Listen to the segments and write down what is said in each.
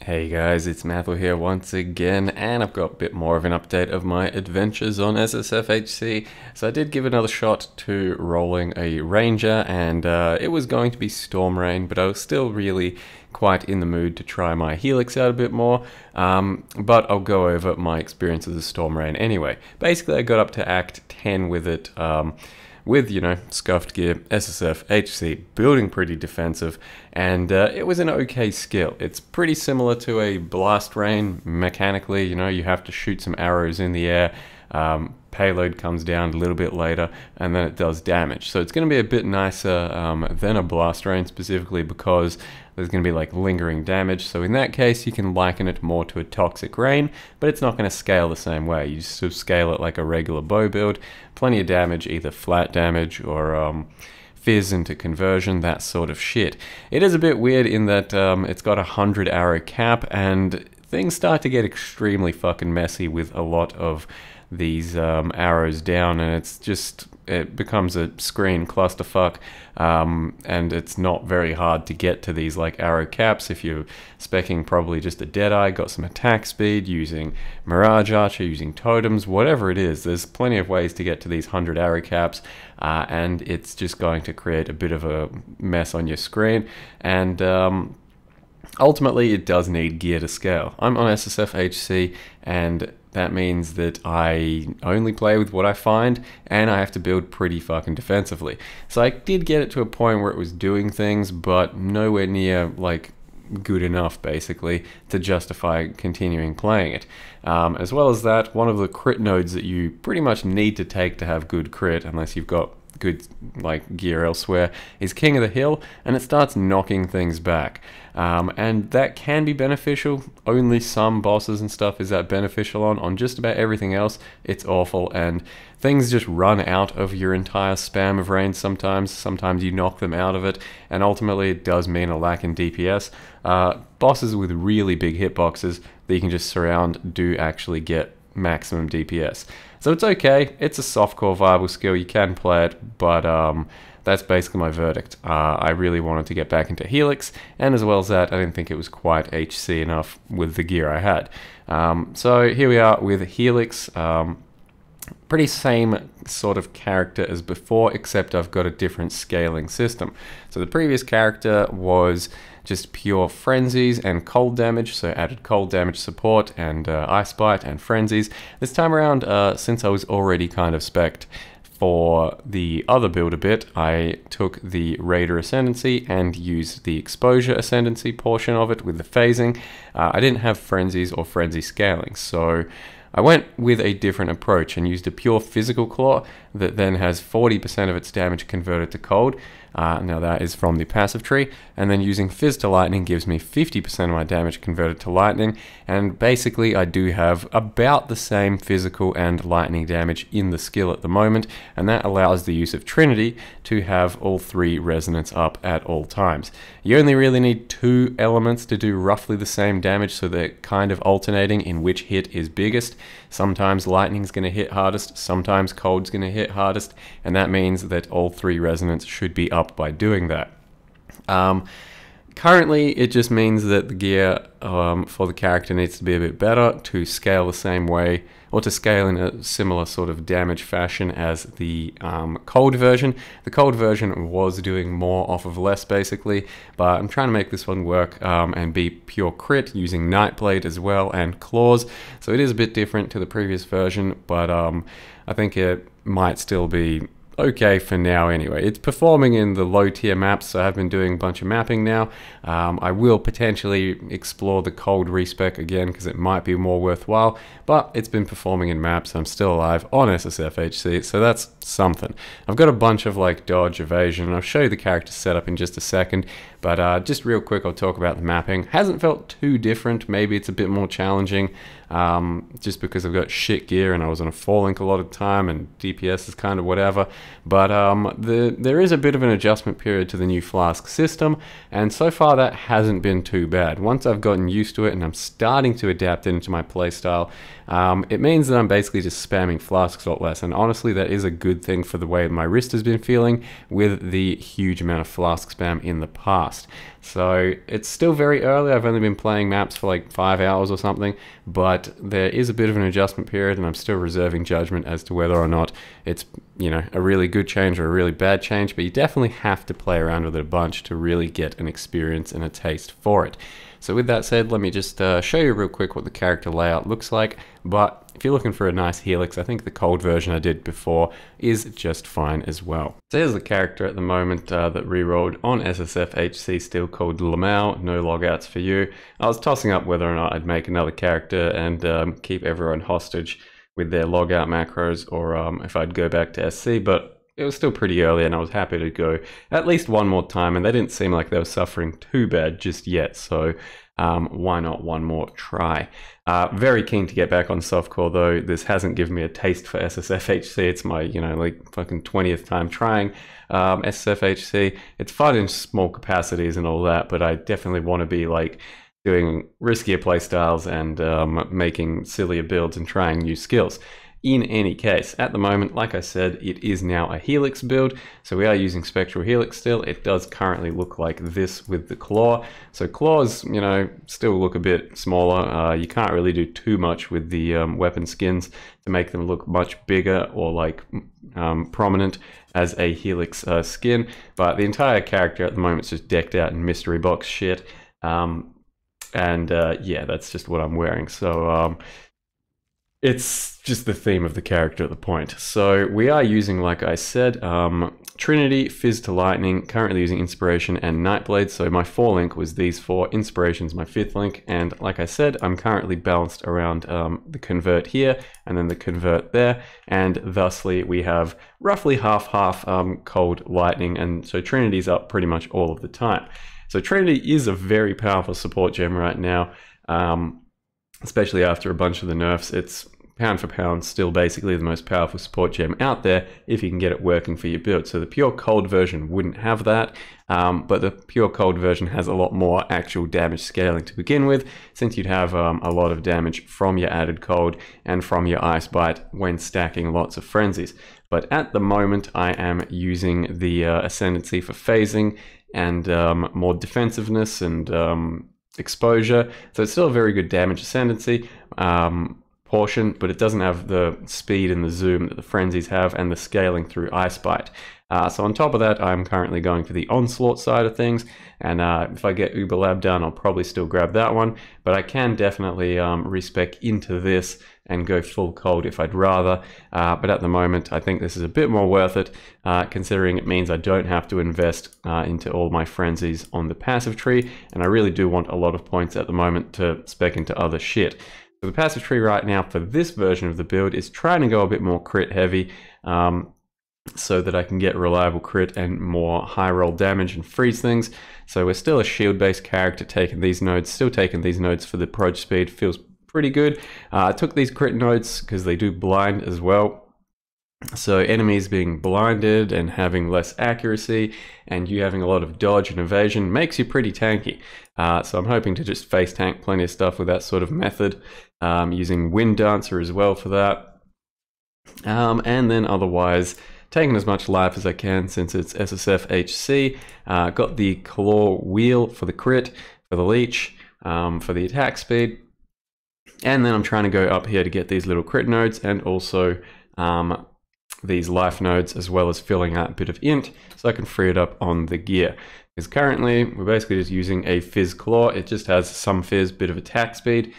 Hey guys, it's Mathel here once again, and I've got a bit more of an update of my adventures on SSFHC. So I did give another shot to rolling a Ranger, and it was going to be Storm Rain, but I was still really quite in the mood to try my Helix out a bit more, but I'll go over my experience of the Storm Rain anyway. Basically, I got up to Act 10 with it, with, scuffed gear, SSF, HC, building pretty defensive, and it was an okay skill. It's pretty similar to a Blast Rain mechanically. You have to shoot some arrows in the air, payload comes down a little bit later, and then it does damage. So it's going to be a bit nicer than a Blast Rain, specifically because there's going to be like lingering damage. So in that case, you can liken it more to a Toxic Rain, but it's not going to scale the same way. You just sort of scale it like a regular bow build. Plenty of damage, either flat damage or fizz into conversion, that sort of shit. It is a bit weird in that it's got a 100 arrow cap, and things start to get extremely fucking messy with a lot of these arrows down, and it becomes a screen clusterfuck, and it's not very hard to get to these like arrow caps if you're specking probably just a Deadeye, got some attack speed, using Mirage Archer, using totems, whatever it is. There's plenty of ways to get to these 100 arrow caps, and it's just going to create a bit of a mess on your screen, and ultimately it does need gear to scale. I'm on SSFHC, and that means that I only play with what I find, and I have to build pretty fucking defensively. So I did get it to a point where it was doing things, but nowhere near like good enough basically to justify continuing playing it. As well as that, one of the crit nodes that you pretty much need to take to have good crit, unless you've got good like gear elsewhere, is King of the Hill, and it starts knocking things back, and that can be beneficial. Only some bosses and stuff is that beneficial on just about everything else it's awful, and things just run out of your entire spam of range sometimes you knock them out of it, and ultimately it does mean a lack in DPS. Bosses with really big hitboxes that you can just surround do actually get maximum DPS. So it's okay, it's a softcore viable skill, you can play it, but that's basically my verdict. I really wanted to get back into Helix, and as well as that, I didn't think it was quite HC enough with the gear I had. So here we are with Helix. Pretty same sort of character as before, except I've got a different scaling system. So the previous character was just pure frenzies and cold damage, so added cold damage support and ice bite and frenzies. This time around, since I was already kind of spec'd for the other build a bit, I took the Raider Ascendancy and used the Exposure Ascendancy portion of it with the phasing. I didn't have frenzies or frenzy scaling, so I went with a different approach and used a pure physical claw that then has 40% of its damage converted to cold. Now that is from the passive tree, and then using Fizz to Lightning gives me 50% of my damage converted to lightning, and basically I do have about the same physical and lightning damage in the skill at the moment, and that allows the use of Trinity to have all three resonance up at all times. You only really need two elements to do roughly the same damage, so they're kind of alternating in which hit is biggest. Sometimes lightning's going to hit hardest, sometimes cold's going to hit hardest, and that means that all three resonance should be up by doing that. Currently, it just means that the gear for the character needs to be a bit better to scale the same way, or to scale in a similar sort of damage fashion as the cold version. The cold version was doing more off of less basically, but I'm trying to make this one work and be pure crit using Nightblade as well and claws. So it is a bit different to the previous version, but I think it might still be okay for now anyway. It's performing in the low tier maps, so I've been doing a bunch of mapping now. I will potentially explore the cold respec again because it might be more worthwhile, but it's been performing in maps. I'm still alive on SSFHC, so that's something. I've got a bunch of like dodge, evasion, and I'll show you the character setup in just a second, but just real quick I'll talk about the mapping. Hasn't felt too different. Maybe it's a bit more challenging just because I've got shit gear and I was on a 4-link a lot of the time and DPS is kind of whatever, but there is a bit of an adjustment period to the new flask system, and so far that hasn't been too bad. Once I've gotten used to it and I'm starting to adapt it into my playstyle, it means that I'm basically just spamming flasks a lot less, and honestly that is a good thing for the way my wrist has been feeling with the huge amount of flask spam in the past. So it's still very early. I've only been playing maps for like 5 hours or something, but there is a bit of an adjustment period, and I'm still reserving judgment as to whether or not it's, you know, a really good change or a really bad change. But you definitely have to play around with it a bunch to really get an experience and a taste for it. So with that said, let me just show you real quick what the character layout looks like. But if you're looking for a nice Helix, I think the cold version I did before is just fine as well. So here's the character at the moment that rerolled on SSFHC, still called Lamau. No logouts for you. I was tossing up whether or not I'd make another character and keep everyone hostage with their logout macros, or if I'd go back to SC, but it was still pretty early and I was happy to go at least one more time, and they didn't seem like they were suffering too bad just yet, so why not one more try? Very keen to get back on softcore though. This hasn't given me a taste for SSFHC. It's my, you know, like fucking 20th time trying SSFHC. It's fun in small capacities and all that, but I definitely want to be like doing riskier playstyles and making sillier builds and trying new skills. In any case, at the moment, like I said, it is now a Helix build, so we are using Spectral Helix still. It does currently look like this with the claw. So claws, you know, still look a bit smaller. You can't really do too much with the weapon skins to make them look much bigger or like prominent as a Helix skin, but the entire character at the moment is just decked out in mystery box shit. Yeah, that's just what I'm wearing. So it's just the theme of the character at the point. So we are using, like I said, Trinity, Fizz to Lightning, currently using Inspiration and Nightblade. So my 4 link was these 4, Inspiration's my 5th link, and like I said, I'm currently balanced around the convert here and then the convert there, and thusly we have roughly half-half cold lightning, and so Trinity's up pretty much all of the time. So Trinity is a very powerful support gem right now, especially after a bunch of the nerfs. It's pound for pound still basically the most powerful support gem out there if you can get it working for your build. So the pure cold version wouldn't have that, but the pure cold version has a lot more actual damage scaling to begin with, since you'd have a lot of damage from your added cold and from your ice bite when stacking lots of frenzies. But at the moment I am using the ascendancy for phasing and more defensiveness and exposure, so it's still a very good damage ascendancy portion, but it doesn't have the speed and the zoom that the frenzies have and the scaling through ice bite. So on top of that, I'm currently going for the onslaught side of things, and if I get Uber Lab done, I'll probably still grab that one, but I can definitely respec into this and go full cold if I'd rather, but at the moment I think this is a bit more worth it, considering it means I don't have to invest into all my frenzies on the passive tree, and I really do want a lot of points at the moment to spec into other shit. So the passive tree right now for this version of the build is trying to go a bit more crit heavy, so that I can get reliable crit and more high roll damage and freeze things. So we're still a shield based character taking these nodes, still taking these nodes for the approach speed, feels pretty good. I took these crit nodes because they do blind as well. So enemies being blinded and having less accuracy and you having a lot of dodge and evasion makes you pretty tanky. So I'm hoping to just face tank plenty of stuff with that sort of method, using Wind Dancer as well for that. And then otherwise taking as much life as I can since it's SSFHC. Got the claw wheel for the crit, for the leech, for the attack speed. And then I'm trying to go up here to get these little crit nodes and also these life nodes, as well as filling out a bit of int so I can free it up on the gear. Because currently we're basically just using a Fizz claw. It just has some Fizz, bit of attack speed,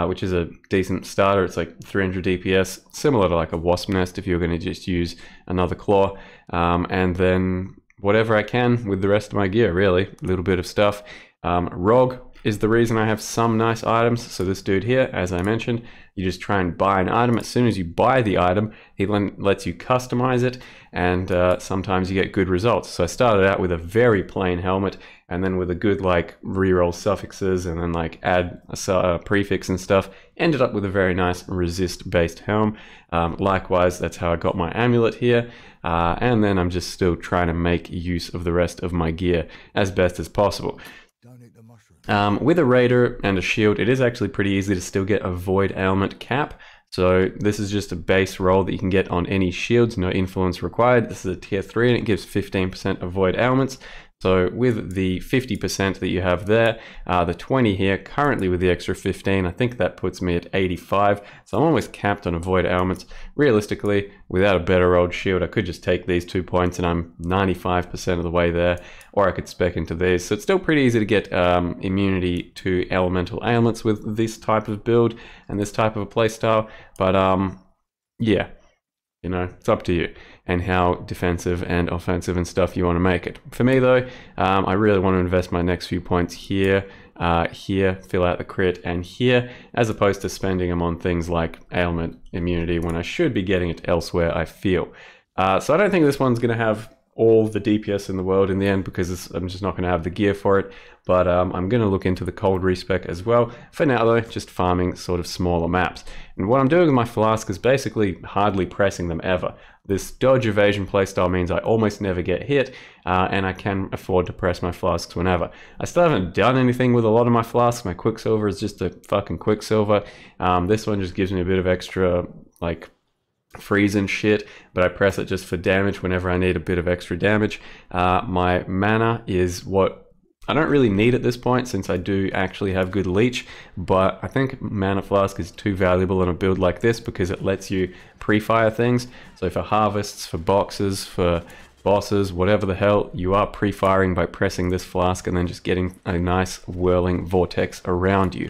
which is a decent starter. It's like 300 DPS, similar to like a wasp nest if you're going to just use another claw. And then whatever I can with the rest of my gear, really. A little bit of stuff. ROG is the reason I have some nice items. So this dude here, as I mentioned, you just try and buy an item. As soon as you buy the item, he lets you customize it, and sometimes you get good results. So I started out with a very plain helmet, and then with a good like reroll suffixes, and then like add a prefix and stuff, ended up with a very nice resist based helm. Likewise, that's how I got my amulet here, and then I'm just still trying to make use of the rest of my gear as best as possible. With a Raider and a shield, it is actually pretty easy to still get a Void Ailment cap. So this is just a base roll that you can get on any shields, no influence required. This is a tier 3 and it gives 15% of Void Ailments. So with the 50% that you have there, the 20 here, currently with the extra 15, I think that puts me at 85. So I'm almost capped on avoid ailments. Realistically, without a better old shield, I could just take these 2 points and I'm 95% of the way there, or I could spec into these. So it's still pretty easy to get immunity to elemental ailments with this type of build and this type of a playstyle. But yeah, you know, it's up to you and how defensive and offensive and stuff you want to make it. For me though, I really want to invest my next few points here, here, fill out the crit, and here, as opposed to spending them on things like ailment immunity when I should be getting it elsewhere, I feel. So I don't think this one's going to have all the DPS in the world in the end, because I'm just not going to have the gear for it. But I'm going to look into the cold respec as well. For now though, just farming sort of smaller maps. And what I'm doing with my flask is basically hardly pressing them ever. This dodge evasion playstyle means I almost never get hit, and I can afford to press my flasks whenever. I still haven't done anything with a lot of my flasks. My Quicksilver is just a fucking Quicksilver. This one just gives me a bit of extra, like, freeze and shit, but I press it just for damage whenever I need a bit of extra damage. My mana is what I don't really need at this point, since I do actually have good leech, but I think Mana Flask is too valuable in a build like this because it lets you pre-fire things. So for harvests, for boxes, for bosses, whatever the hell, you are pre-firing by pressing this flask and then just getting a nice whirling vortex around you.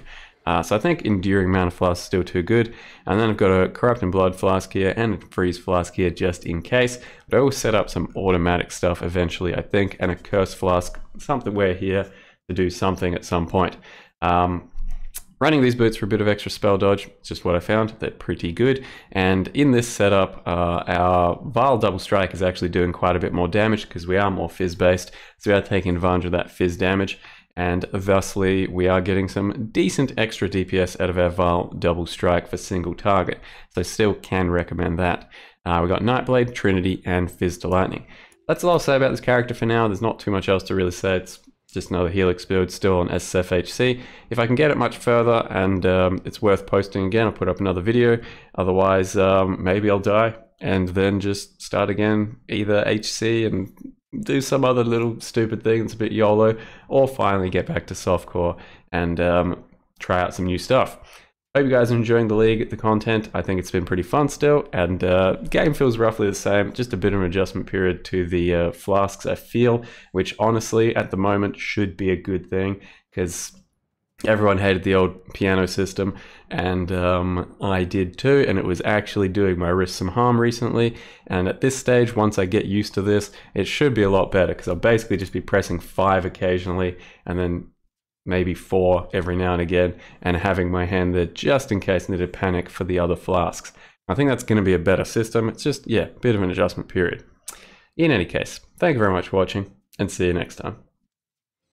So I think Enduring Mana Flask is still too good. And then I've got a Corrupt and Blood Flask here and a Freeze Flask here just in case. But I will set up some automatic stuff eventually, I think, and a Curse Flask, somewhere here to do something at some point. Running these boots for a bit of extra spell dodge, it's just what I found. They're pretty good. And in this setup, our Vile Double Strike is actually doing quite a bit more damage because we are more fizz based. So we are taking advantage of that fizz damage. And thusly, we are getting some decent extra DPS out of our Vile Double Strike for single target. So still can recommend that. We got Nightblade, Trinity, and Fizz to Lightning. That's all I'll say about this character for now. There's not too much else to really say. It's just another Helix build, still on SSFHC. If I can get it much further and it's worth posting again, I'll put up another video. Otherwise, maybe I'll die and then just start again, either HC and do some other little stupid thing that's a bit YOLO, or finally get back to softcore and try out some new stuff. Hope you guys are enjoying the league, the content. I think it's been pretty fun still, and game feels roughly the same, just a bit of an adjustment period to the flasks, I feel, which honestly at the moment should be a good thing, because everyone hated the old piano system, and I did too, and it was actually doing my wrist some harm recently. And at this stage, once I get used to this, it should be a lot better, because I'll basically just be pressing 5 occasionally, and then maybe 4 every now and again, and having my hand there just in case I need to panic for the other flasks. I think that's going to be a better system. It's just, yeah, a bit of an adjustment period. In any case, thank you very much for watching, and see you next time.